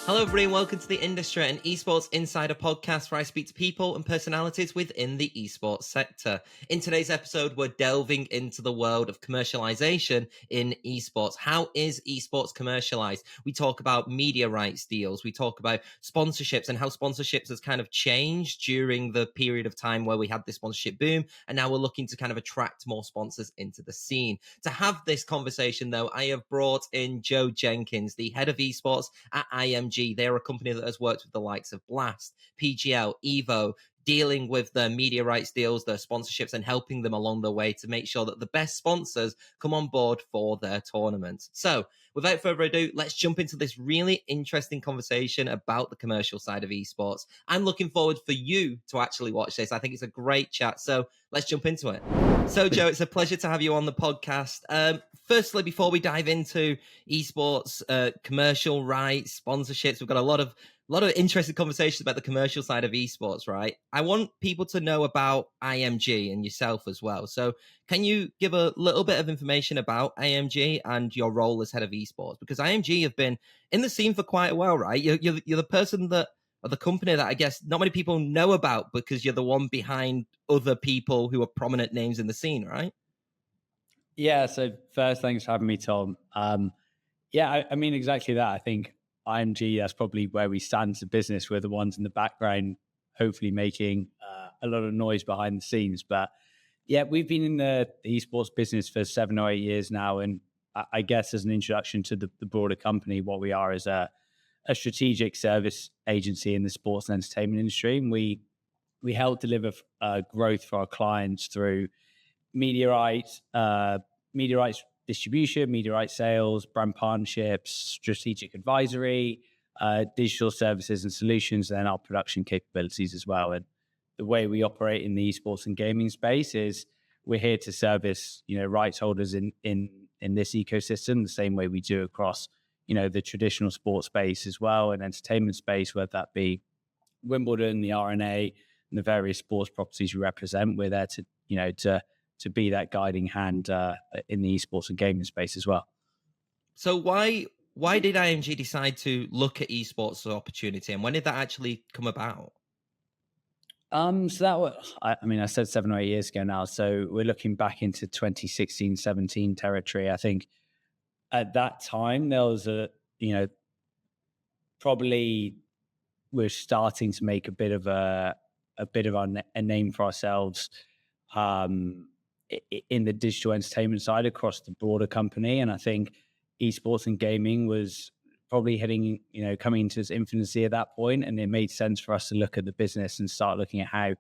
Hello, everybody, and welcome to the Industry and Esports Insider podcast, where I speak to people and personalities within the esports sector. In today's episode, we're delving into the world of commercialization in esports. How is esports commercialized? We talk about media rights deals. We talk about sponsorships and how sponsorships has kind of changed during the period of time where we had this sponsorship boom, and now we're looking to kind of attract more sponsors into the scene. To have this conversation, though, I have brought in Joe Jenkins, the head of esports at IMG. They're a company that has worked with the likes of Blast, PGL, Evo, dealing with their media rights deals, their sponsorships, and helping them along the way to make sure that the best sponsors come on board for their tournaments. So without further ado, let's jump into this really interesting conversation about the commercial side of esports. I'm looking forward for you to actually watch this. I think it's a great chat. So let's jump into it. So, Joe, it's a pleasure to have you on the podcast. Firstly, before we dive into esports, commercial rights, sponsorships, we've got a lot of interesting conversations about the commercial side of esports, right? I want people to know about IMG and yourself as well. So can you give a little bit of information about IMG and your role as head of esports? Because IMG have been in the scene for quite a while, right? You're the person that, or the company that I guess not many people know about, because you're the one behind other people who are prominent names in the scene, right? Yeah, so first, thanks for having me, Tom. I mean, exactly that. I think IMG, that's probably where we stand as a business. We're the ones in the background, hopefully making a lot of noise behind the scenes. But yeah, we've been in the esports business for 7 or 8 years now. And I guess as an introduction to the broader company, what we are is a strategic service agency in the sports and entertainment industry. And we help deliver growth for our clients through media rights distribution, media rights sales, brand partnerships, strategic advisory, digital services and solutions, and our production capabilities as well. And the way we operate in the esports and gaming space is we're here to service, rights holders in this ecosystem the same way we do across, the traditional sports space as well, and entertainment space, whether that be Wimbledon, the RNA, and the various sports properties we represent. We're there to be that guiding hand in the esports and gaming space as well. So why did IMG decide to look at esports as an opportunity, and when did that actually come about? So that was, I said 7 or 8 years ago now. So we're looking back into 2016, 17 territory. I think at that time there was probably we're starting to make a bit of a name for ourselves in the digital entertainment side across the broader company. And I think esports and gaming was probably coming into its infancy at that point. And it made sense for us to look at the business and start looking at how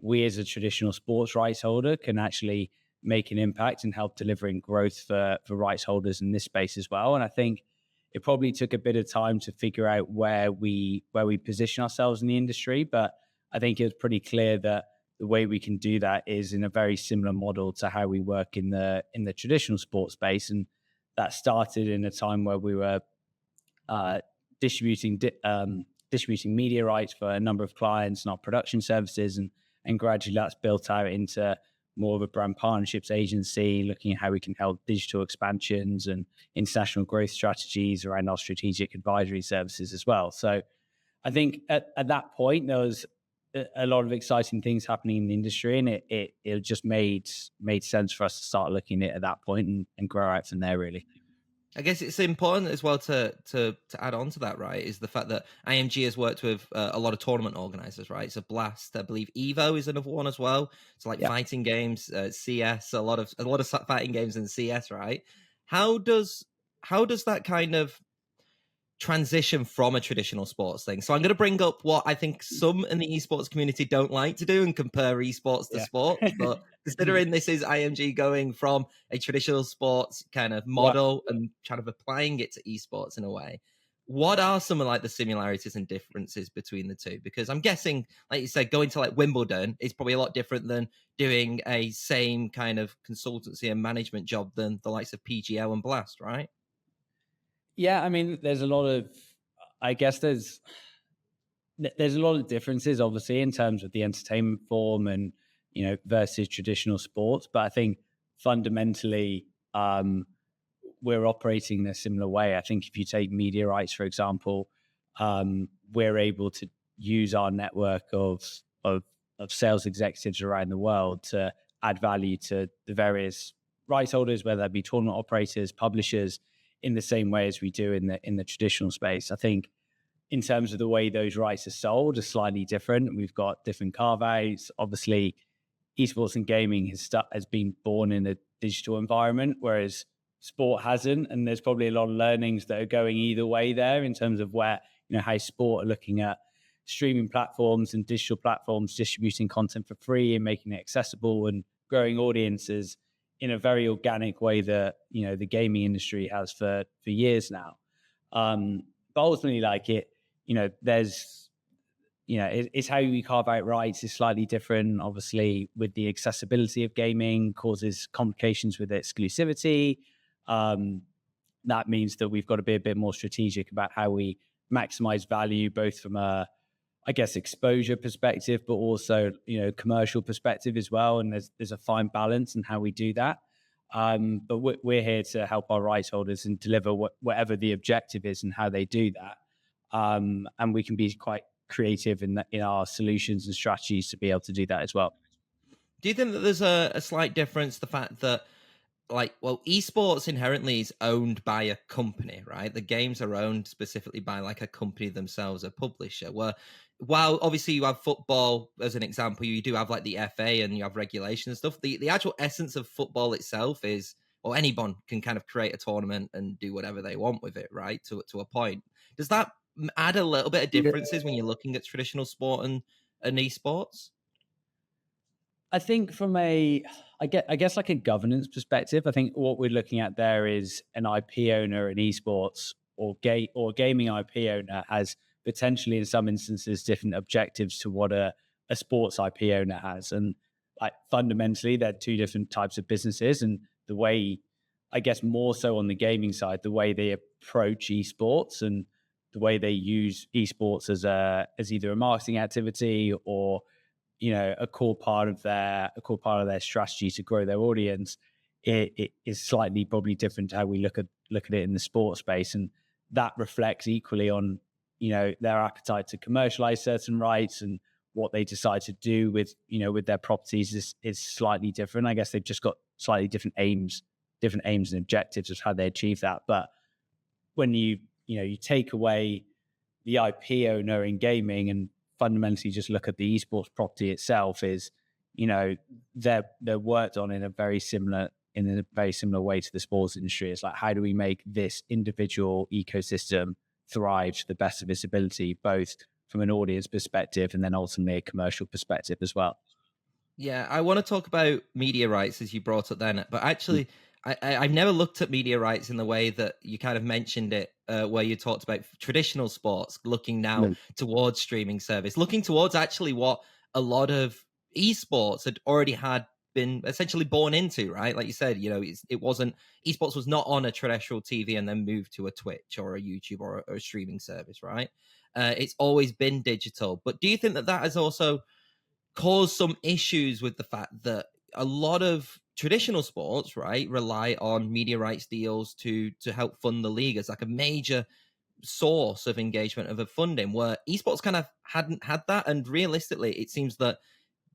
we as a traditional sports rights holder can actually make an impact and help delivering growth for rights holders in this space as well. And I think it probably took a bit of time to figure out where we position ourselves in the industry. But I think it was pretty clear that the way we can do that is in a very similar model to how we work in the traditional sports space. And that started in a time where we were distributing media rights for a number of clients and our production services, and gradually that's built out into more of a brand partnerships agency, looking at how we can help digital expansions and international growth strategies around our strategic advisory services as well. So I think at that point there was a lot of exciting things happening in the industry, and it just made sense for us to start looking at that point and grow out from there, really. I guess it's important as well to add on to that, right, is the fact that IMG has worked with a lot of tournament organizers, right? So Blast, I believe Evo is another one as well. It's like fighting games, CS, a lot of fighting games in CS, right? How does that kind of transition from a traditional sports thing? So I'm going to bring up what I think some in the esports community don't like to do and compare esports to sport. But considering this is IMG going from a traditional sports kind of model and kind of applying it to esports in a way, what are some of like the similarities and differences between the two? Because I'm guessing, like you said, going to like Wimbledon is probably a lot different than doing a same kind of consultancy and management job than the likes of PGL and Blast, right? Yeah, I mean, there's a lot of differences, obviously, in terms of the entertainment form and, versus traditional sports. But I think fundamentally, we're operating in a similar way. I think if you take media rights, for example, we're able to use our network of sales executives around the world to add value to the various rights holders, whether that be tournament operators, publishers, in the same way as we do in the traditional space. I think in terms of the way those rights are sold are slightly different. We've got different carve-outs. Obviously, esports and gaming has been born in a digital environment, whereas sport hasn't. And there's probably a lot of learnings that are going either way there in terms of where, how sport are looking at streaming platforms and digital platforms, distributing content for free and making it accessible and growing audiences in a very organic way that, the gaming industry has for years now. But ultimately, there's, it's how we carve out rights is slightly different. Obviously, with the accessibility of gaming causes complications with exclusivity. That means that we've got to be a bit more strategic about how we maximize value, both from a, exposure perspective, but also, commercial perspective as well. And there's a fine balance in how we do that. But we're here to help our rights holders and deliver whatever the objective is and how they do that. And we can be quite creative in our solutions and strategies to be able to do that as well. Do you think that there's a slight difference, the fact that esports inherently is owned by a company, right? The games are owned specifically by like a company themselves, a publisher. While obviously you have football as an example, you do have like the FA and you have regulation and stuff. The actual essence of football itself is, or anyone can kind of create a tournament and do whatever they want with it, right? To a point. Does that add a little bit of differences when you're looking at traditional sport and esports? I think from I guess like a governance perspective, I think what we're looking at there is an IP owner in esports or gaming IP owner has potentially in some instances different objectives to what a sports IP owner has. And like fundamentally, they're two different types of businesses. And the way, I guess more so on the gaming side, the way they approach esports and the way they use esports as either a marketing activity or a core part of their strategy to grow their audience, it is slightly probably different to how we look at it in the sports space, and that reflects equally on their appetite to commercialize certain rights, and what they decide to do with their properties is slightly different. I guess they've just got slightly different aims and objectives of how they achieve that. But when you take away the IP owner in gaming and fundamentally just look at the esports property itself, is they're worked on in a very similar way to the sports industry. It's like, how do we make this individual ecosystem thrive to the best of its ability, both from an audience perspective and then ultimately a commercial perspective as well. Yeah, I want to talk about media rights as you brought up then, but actually, I've never looked at media rights in the way that you kind of mentioned it, where you talked about traditional sports, looking now towards streaming service, looking towards actually what a lot of esports had already been essentially born into, right? Like you said, it wasn't, esports was not on a traditional TV and then moved to a Twitch or a YouTube or a streaming service, right? It's always been digital. But do you think that has also caused some issues with the fact that a lot of traditional sports, right, rely on media rights deals to help fund the league as like a major source of engagement of funding, where esports kind of hadn't had that? And realistically, it seems that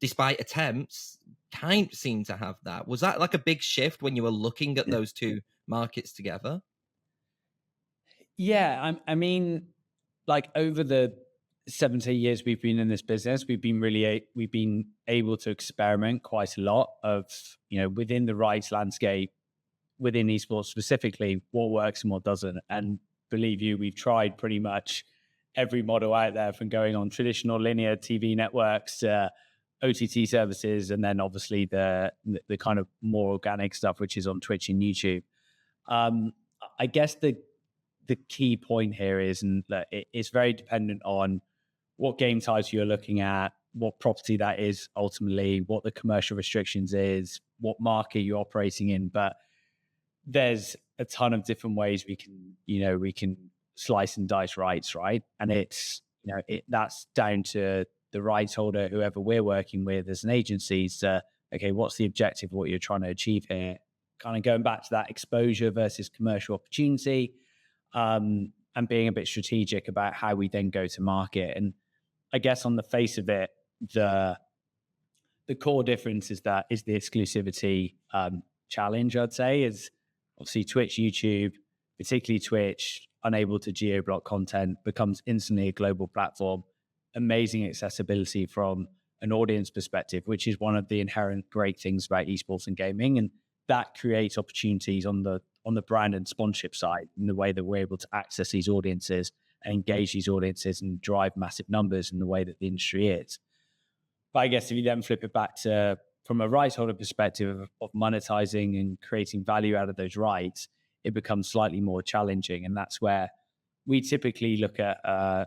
despite attempts, can't seem to have that. Was that like a big shift when you were looking at those two markets together? Yeah, I mean, like over the 70 years we've been in this business, we've been able to experiment quite a lot of, within the rights landscape, within esports specifically, what works and what doesn't. And believe you, we've tried pretty much every model out there, from going on traditional linear TV networks to OTT services, and then obviously the kind of more organic stuff, which is on Twitch and YouTube. I guess the key point here is, and that it's very dependent on what game title you're looking at, what property that is ultimately, what the commercial restrictions is, what market you're operating in. But there's a ton of different ways we can slice and dice rights, right? And it's that's down to the rights holder, whoever we're working with as an agency, to okay, what's the objective of what you're trying to achieve here? kind of going back to that exposure versus commercial opportunity, and being a bit strategic about how we then go to market. And I guess on the face of it, the core difference is the exclusivity challenge. I'd say is obviously Twitch, YouTube, particularly Twitch, unable to geo-block content, becomes instantly a global platform. Amazing accessibility from an audience perspective, which is one of the inherent great things about esports and gaming, and that creates opportunities on the brand and sponsorship side in the way that we're able to access these audiences and engage these audiences and drive massive numbers in the way that the industry is. But I guess if you then flip it back to from a rights holder perspective of monetizing and creating value out of those rights, it becomes slightly more challenging. And that's where we typically look at, I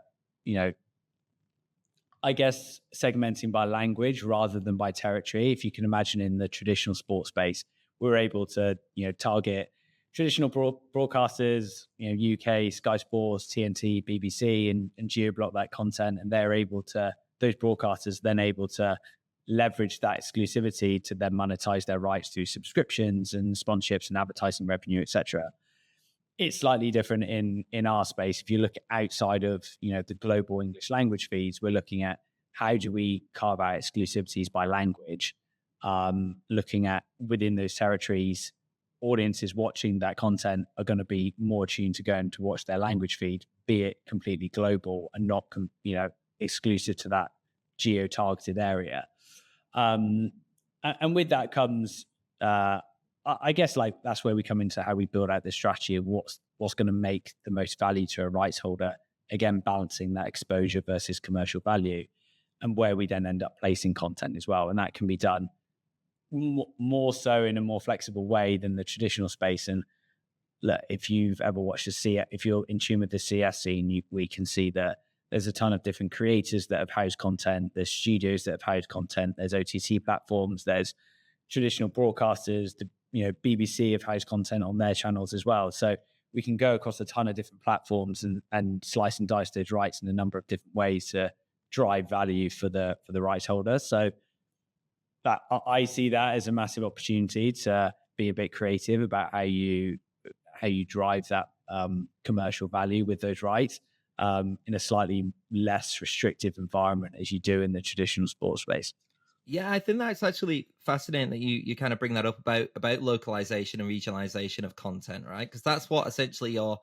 guess, segmenting by language rather than by territory. If you can imagine in the traditional sports space, we're able to, target traditional broadcasters, UK, Sky Sports, TNT, BBC, and geo-block that content. And those broadcasters then able to leverage that exclusivity to then monetize their rights through subscriptions and sponsorships and advertising revenue, etc. It's slightly different in our space. If you look outside of the global English language feeds, we're looking at how do we carve out exclusivities by language, looking at within those territories, audiences watching that content are going to be more tuned to going to watch their language feed, be it completely global and not exclusive to that geo-targeted area. And with that comes, I guess, like that's where we come into how we build out this strategy of what's going to make the most value to a rights holder. Again, balancing that exposure versus commercial value, and where we then end up placing content as well. And that can be done more so in a more flexible way than the traditional space. And look, if you've ever watched if you're in tune with the CS scene, we can see that there's a ton of different creators that have housed content. There's studios that have housed content. There's OTT platforms. There's traditional broadcasters. The BBC have housed content on their channels as well. So we can go across a ton of different platforms and slice and dice those rights in a number of different ways to drive value for the rights holder. So that I see that as a massive opportunity to be a bit creative about how you drive that commercial value with those rights in a slightly less restrictive environment as you do in the traditional sports space. Yeah, I think that's actually fascinating that you kind of bring that up about localization and regionalization of content, right? Because that's what essentially an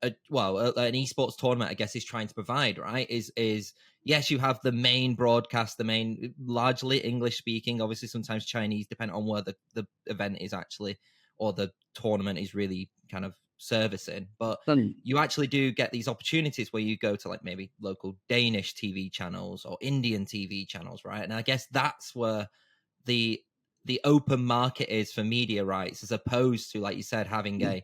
esports tournament, I guess, is trying to provide, right? Is yes, you have the main broadcast, the main largely English speaking, obviously sometimes Chinese, depending on where the event is actually, or the tournament is really kind of servicing. But you actually do get these opportunities where you go to like maybe local Danish TV channels or Indian TV channels, right? And I guess that's where the open market is for media rights, as opposed to, like you said, having a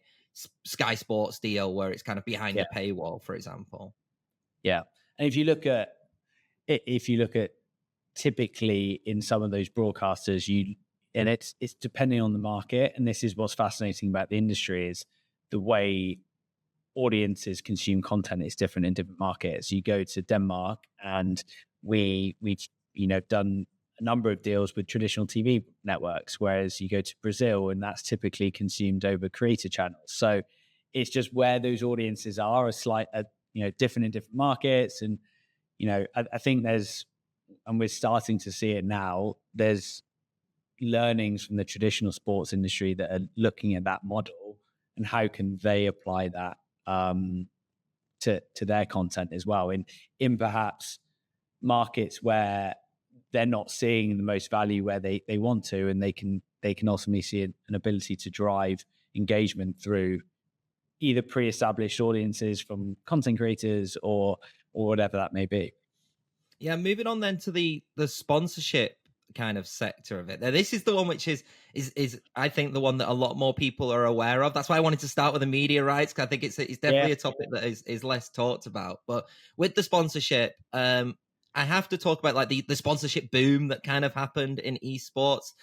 Sky Sports deal where it's kind of behind a paywall, for example. Yeah. And if you look at typically in some of those broadcasters, and it's depending on the market, and this is what's fascinating about the industry, is the way audiences consume content is different in different markets. You go to Denmark, and we've done a number of deals with traditional TV networks, whereas you go to Brazil and that's typically consumed over creator channels. So it's just where those audiences are different in different markets. And I think and we're starting to see it now, there's learnings from the traditional sports industry that are looking at that model and how can they apply that to their content as well in perhaps markets where they're not seeing the most value where they want to, and they can ultimately see an ability to drive engagement through either pre-established audiences from content creators or whatever that may be. Yeah, moving on then to the sponsorship kind of sector of it. Now, this is the one which is I think the one that a lot more people are aware of. That's why I wanted to start with the media rights, because I think it's definitely a topic that is less talked about. But with the sponsorship, I have to talk about like the sponsorship boom that kind of happened in esports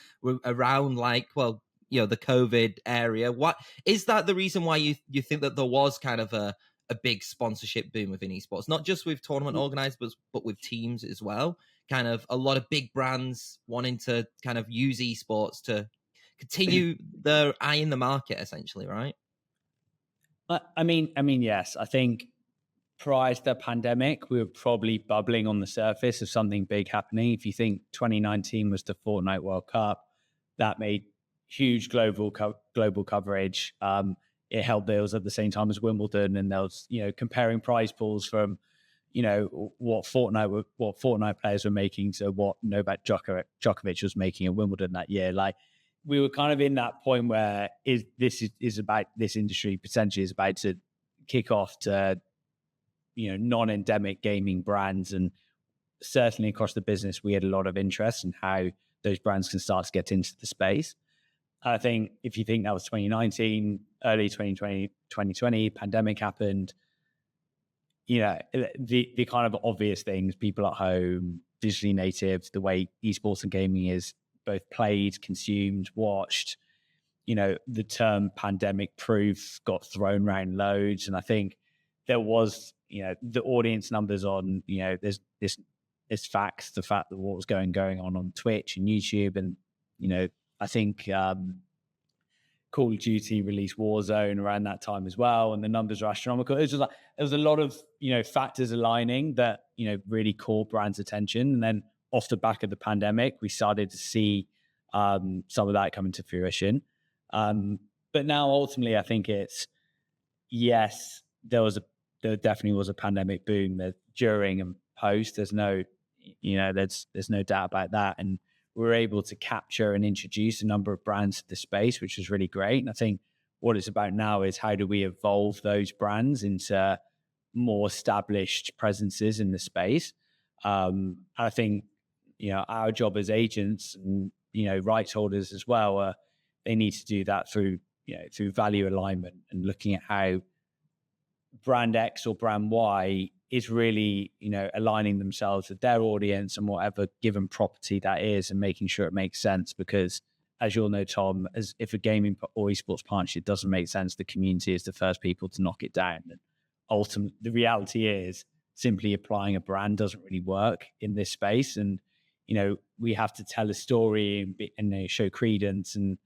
around the COVID area. What is that the reason why you think that there was kind of a big sponsorship boom within esports, not just with tournament organizers, but with teams as well? Kind of a lot of big brands wanting to kind of use esports to continue their eye in the market, essentially, right? I mean, yes. I think prior to the pandemic, we were probably bubbling on the surface of something big happening. If you think 2019 was the Fortnite World Cup, that made huge global coverage. It held deals at the same time as Wimbledon, and there was, comparing prize pools from, what Fortnite players were making to what Novak Djokovic was making at Wimbledon that year. Like, we were kind of in that point where is about this industry potentially is about to kick off to non-endemic gaming brands, and certainly across the business we had a lot of interest in how those brands can start to get into the space. I think if you think that was 2019, early 2020, pandemic happened, the kind of obvious things, people at home, digitally native, the way esports and gaming is both played, consumed, watched, the term pandemic proof got thrown around loads. And I think there was, the audience numbers on, there's facts, the fact that what was going on Twitch and YouTube. And, I think Call of Duty released Warzone around that time as well, and the numbers are astronomical. It was just like, there was a lot of, factors aligning that, really caught brands' attention. And then off the back of the pandemic, we started to see some of that coming to fruition. But now ultimately, I think it's, yes, there definitely was a pandemic boom that during and post. There's no doubt about that. And we're able to capture and introduce a number of brands to the space, which is really great. And I think what it's about now is how do we evolve those brands into more established presences in the space. I think, our job as agents and, rights holders as well, they need to do that through value alignment and looking at how brand X or brand Y is really, aligning themselves with their audience and whatever given property that is, and making sure it makes sense. Because as you'll know, Tom, as if a gaming or esports partnership doesn't make sense, the community is the first people to knock it down. And ultimately, the reality is simply applying a brand doesn't really work in this space. And, we have to tell a story and show credence and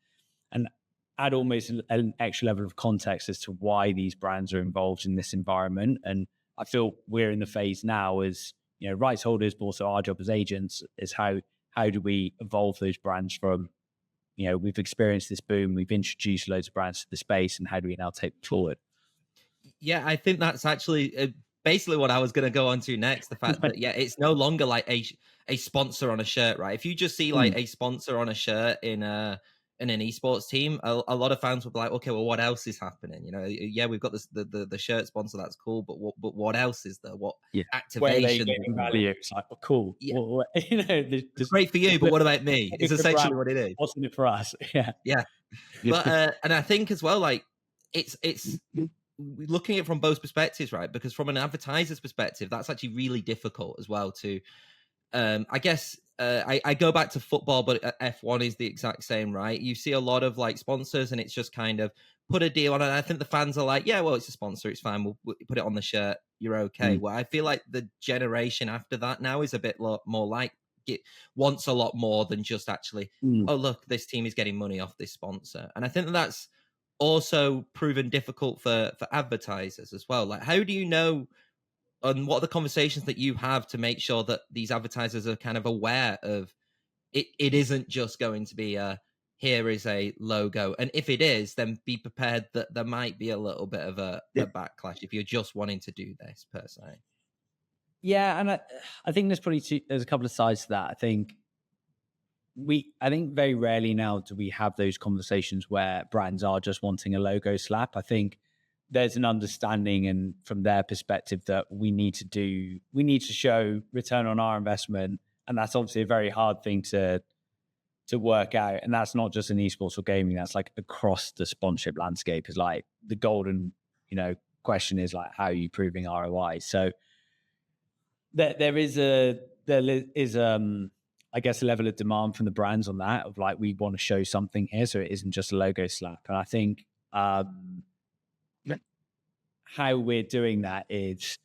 add almost an extra level of context as to why these brands are involved in this environment. And I feel we're in the phase now as, rights holders, but also our job as agents is how do we evolve those brands from, we've experienced this boom, we've introduced loads of brands to the space, and how do we now take it forward? Yeah, I think that's actually basically what I was going to go on to next. The fact that, it's no longer like a sponsor on a shirt, right? If you just see like a sponsor on a shirt in an esports team, a lot of fans will be like, okay, well, what else is happening? We've got this the shirt sponsor, that's cool, but what else is there? What activation? Value? It's like, oh, cool. Yeah. Well, it's great for you, but what about me? It's essentially what it is. What's in it for us? Yeah. But and I think as well, like it's looking at it from both perspectives, right? Because from an advertiser's perspective, that's actually really difficult as well to I guess I go back to football, but F1 is the exact same, right? You see a lot of like sponsors, and it's just kind of put a deal on it. And I think the fans are like, yeah, well, it's a sponsor, it's fine, we'll put it on the shirt, you're okay. Well, I feel like the generation after that now is a bit more like it wants a lot more than just actually, oh, look, this team is getting money off this sponsor. And I think that's also proven difficult for advertisers as well. Like, how do you know, and what are the conversations that you have to make sure that these advertisers are kind of aware of it isn't just going to be here is a logo, and if it is, then be prepared that there might be a little bit of a backlash if you're just wanting to do this per se. Yeah, and I think there's a couple of sides to that. I think very rarely now do we have those conversations where brands are just wanting a logo slap. I think there's an understanding, and from their perspective, that we need to show return on our investment. And that's obviously a very hard thing to work out. And that's not just in esports or gaming, that's like across the sponsorship landscape. Is like the golden, question is like, how are you proving ROI? So there is I guess a level of demand from the brands on that, of like, we want to show something here, so it isn't just a logo slap. And I think how we're doing that is,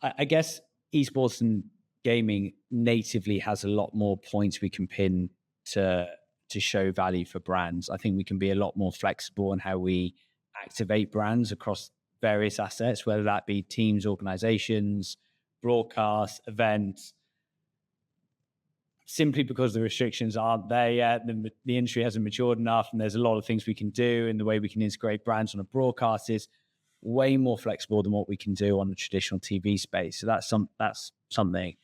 I guess esports and gaming natively has a lot more points we can pin to to show value for brands. I think we can be a lot more flexible in how we activate brands across various assets, whether that be teams, organizations, broadcast, events, simply because the restrictions aren't there yet. The industry hasn't matured enough, and there's a lot of things we can do, and the way we can integrate brands on a broadcast is way more flexible than what we can do on the traditional TV space. So that's something.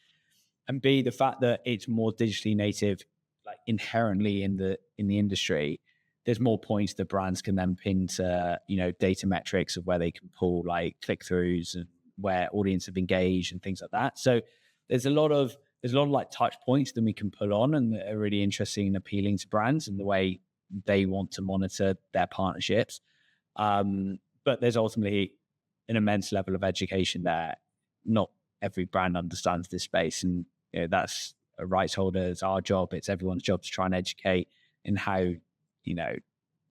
And B, the fact that it's more digitally native, like inherently in the industry, there's more points that brands can then pin to, data metrics of where they can pull like click-throughs and where audience have engaged and things like that. So there's a lot of like touch points that we can pull on, and that are really interesting and appealing to brands and the way they want to monitor their partnerships. But there's ultimately an immense level of education there. Not every brand understands this space, and that's a rights holder. It's our job. It's everyone's job to try and educate in how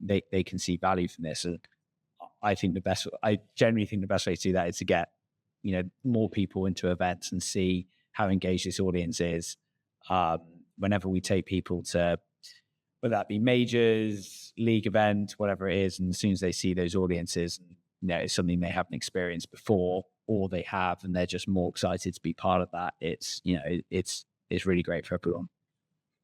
they can see value from this. And I generally think the best way to do that is to get more people into events and see how engaged this audience is. Whenever we take people to, whether that be majors, league events, whatever it is, and as soon as they see those audiences, it's something they haven't experienced before, or they have, and they're just more excited to be part of that. It's really great for everyone.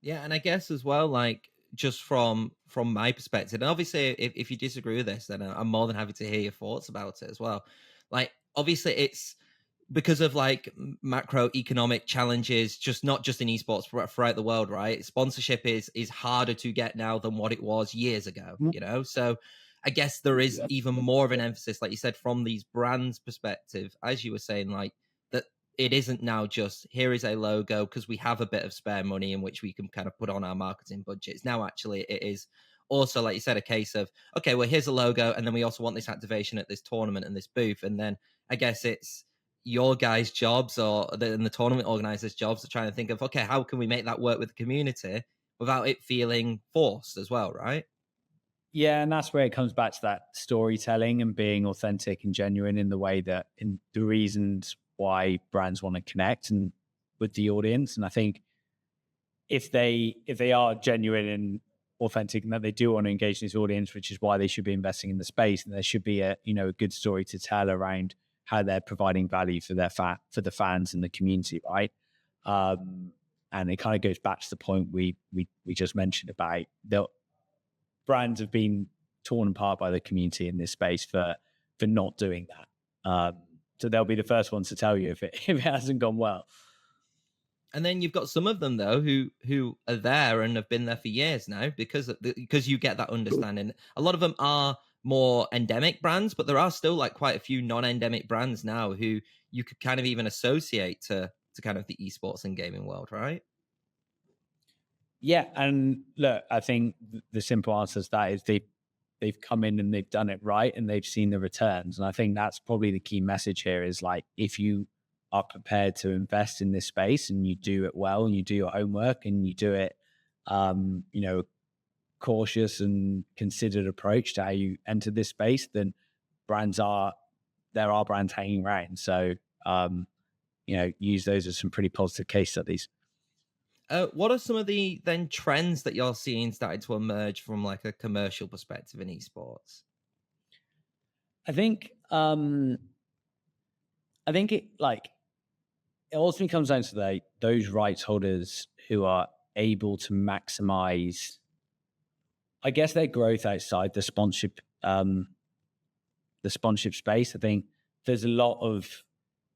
Yeah, and I guess as well, like just from my perspective, and obviously if you disagree with this, then I'm more than happy to hear your thoughts about it as well. Like obviously it's because of like macroeconomic challenges, not just in esports, but throughout the world, right? Sponsorship is harder to get now than what it was years ago, So I guess there is even more of an emphasis, like you said, from these brands' perspective, as you were saying, like that it isn't now just here is a logo because we have a bit of spare money in which we can kind of put on our marketing budgets. Now, actually, it is also, like you said, a case of, okay, well, here's a logo, and then we also want this activation at this tournament and this booth. And then I guess it's your guys' jobs or the tournament organizers' jobs are trying to think of, okay, how can we make that work with the community without it feeling forced as well, right? Yeah, and that's where it comes back to that storytelling and being authentic and genuine in the way that, in the reasons why brands want to connect and with the audience. And I think if they are genuine and authentic and that they do want to engage this audience, which is why they should be investing in the space, and there should be a good story to tell around how they're providing value for the fans and the community, right? And it kind of goes back to the point we just mentioned about the brands have been torn apart by the community in this space for not doing that. So they'll be the first ones to tell you if it hasn't gone well. And then you've got some of them though who are there and have been there for years now because you get that understanding. A lot of them are more endemic brands, but there are still like quite a few non-endemic brands now who you could kind of even associate to kind of the esports and gaming world, right? Yeah, and look, I think the simple answer to that is they've come in and they've done it right and they've seen the returns. And I think that's probably the key message here is like, if you are prepared to invest in this space and you do it well and you do your homework and you do it, cautious and considered approach to how you enter this space, then there are brands hanging around. So, use those as some pretty positive case studies. What are some of the then trends that you're seeing starting to emerge from like a commercial perspective in esports? I think it ultimately comes down to those rights holders who are able to maximize, I guess, their growth outside the sponsorship space. I think there's a lot of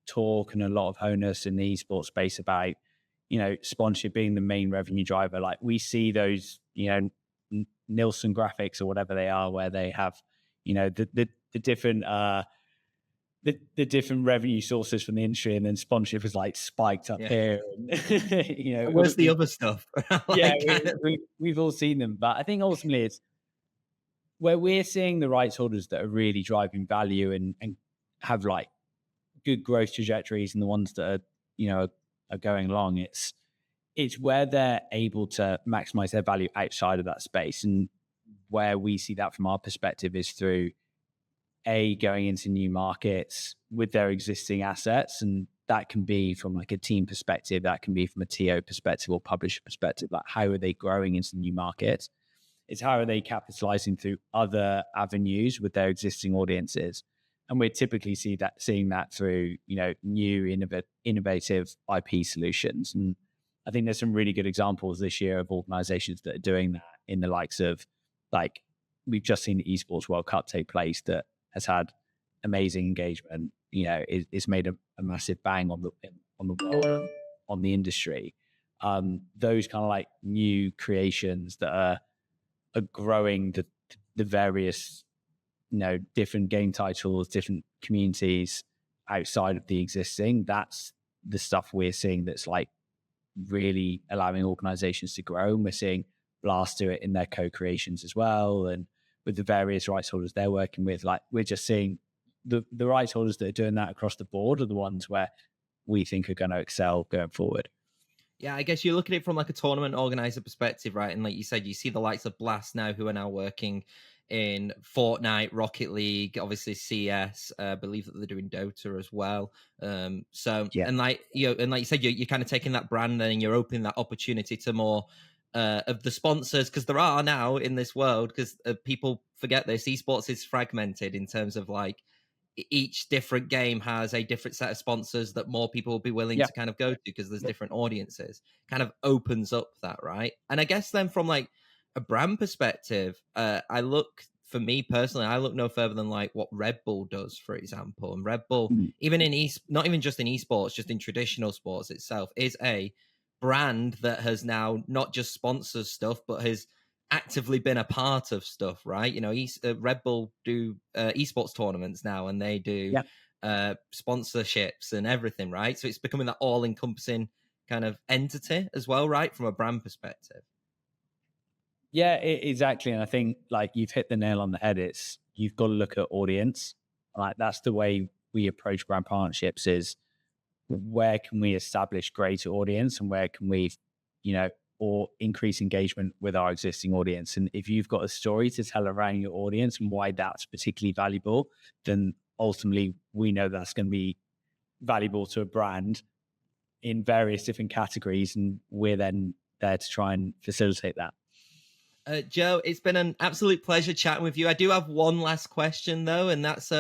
talk and a lot of onus in the esports space about, sponsorship being the main revenue driver. Like we see those, Nielsen graphics or whatever they are, where they have, the different the different revenue sources from the industry, and then sponsorship is like spiked up here. And, where's the other stuff? We've all seen them, but I think ultimately it's where we're seeing the rights holders that are really driving value and have like good growth trajectories, and the ones that are going along. It's where they're able to maximize their value outside of that space, and where we see that from our perspective is through going into new markets with their existing assets and that can be from like a team perspective, that can be from a TO perspective or publisher perspective. Like, how are they growing into new markets? It's how are they capitalizing through other avenues with their existing audiences? And we're typically seeing that through, new innovative IP solutions. And I think there's some really good examples this year of organizations that are doing that in the likes of, like, we've just seen the Esports World Cup take place that has had amazing engagement. It's made a massive bang on the world, on the industry. Those kind of like new creations that are growing the various, different game titles, different communities outside of the existing. That's the stuff we're seeing that's like really allowing organizations to grow. And we're seeing Blast do it in their co-creations as well, and with the various rights holders they're working with. Like, we're just seeing the rights holders that are doing that across the board are the ones where we think are going to excel going forward. Yeah, I guess you look at it from like a tournament organizer perspective, right? And like you said, you see the likes of Blast now, who are now working in Fortnite, Rocket League, obviously CS. I believe that they're doing Dota as well. And like you said, you're kind of taking that brand and you're opening that opportunity to more of the sponsors, because there are now in this world, because people forget this, esports is fragmented in terms of like each different game has a different set of sponsors that more people will be willing to kind of go to because there's different audiences. Kind of opens up that, right? And I guess then from like a brand perspective, for me personally, I look no further than like what Red Bull does, for example. And Red Bull, even in not even just in esports, just in traditional sports itself, is a brand that has now not just sponsors stuff, but has actively been a part of stuff, right? Red Bull do esports tournaments now, and they do sponsorships and everything, right? So it's becoming that all-encompassing kind of entity as well, right, from a brand perspective. Yeah, exactly. And I think like you've hit the nail on the head. You've got to look at audience. Like, that's the way we approach brand partnerships, is where can we establish greater audience and where can we, or increase engagement with our existing audience. And if you've got a story to tell around your audience and why that's particularly valuable, then ultimately we know that's going to be valuable to a brand in various different categories. And we're then there to try and facilitate that. Joe, it's been an absolute pleasure chatting with you. I do have one last question though, and that's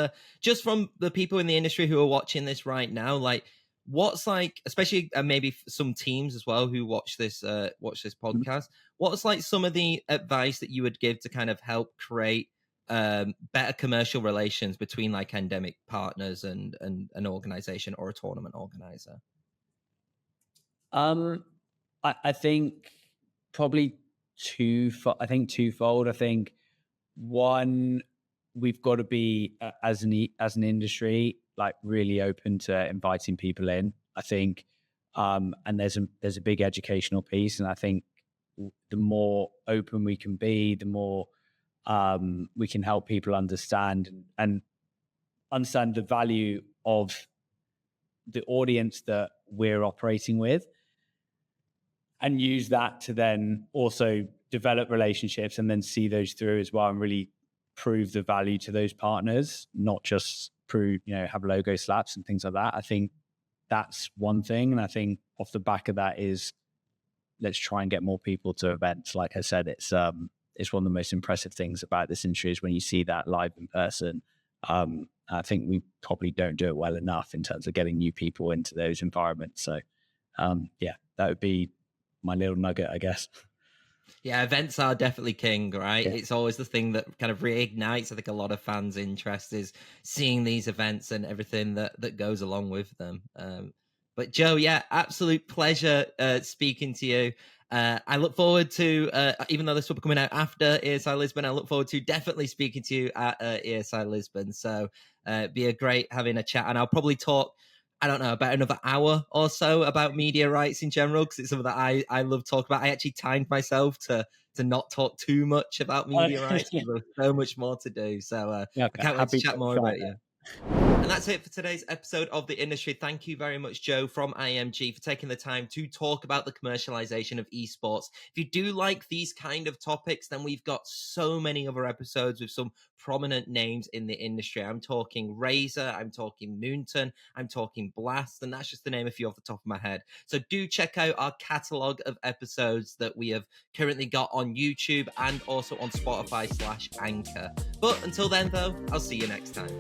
just from the people in the industry who are watching this right now. Like, what's like, especially maybe some teams as well who watch this podcast, what's like some of the advice that you would give to kind of help create better commercial relations between like endemic partners and an organization or a tournament organizer? I think probably twofold. I think one, we've got to be as an industry like really open to inviting people in. I think, and there's a big educational piece, and I think the more open we can be, the more we can help people understand and understand the value of the audience that we're operating with, and use that to then also develop relationships and then see those through as well, and really prove the value to those partners, not just have logo slaps and things like that. I think that's one thing. And I think off the back of that is, let's try and get more people to events. Like I said, it's one of the most impressive things about this industry is when you see that live in person. I think we probably don't do it well enough in terms of getting new people into those environments. So that would be my little nugget, I guess. Yeah, events are definitely king, right? Yeah. It's always the thing that kind of reignites, I think, a lot of fans' interest is seeing these events and everything that goes along with them. But Joe, yeah, absolute pleasure speaking to you. I look forward to, even though this will be coming out after ESI Lisbon, I look forward to definitely speaking to you at ESI Lisbon. So be a great having a chat. And I'll probably talk, I don't know, about another hour or so about media rights in general, because it's something that I love talking about. I actually timed myself to not talk too much about media rights, because there's so much more to do. So I can't wait to chat more about you. And that's it for today's episode of The Industry. Thank you very much, Joe from IMG, for taking the time to talk about the commercialization of esports. If you do like these kind of topics, then we've got so many other episodes with some prominent names in the industry. I'm talking Razer, I'm talking Moonton, I'm talking Blast, and that's just to name a few off the top of my head. So do check out our catalogue of episodes that we have currently got on YouTube and also on Spotify/Anchor. But until then, though, I'll see you next time.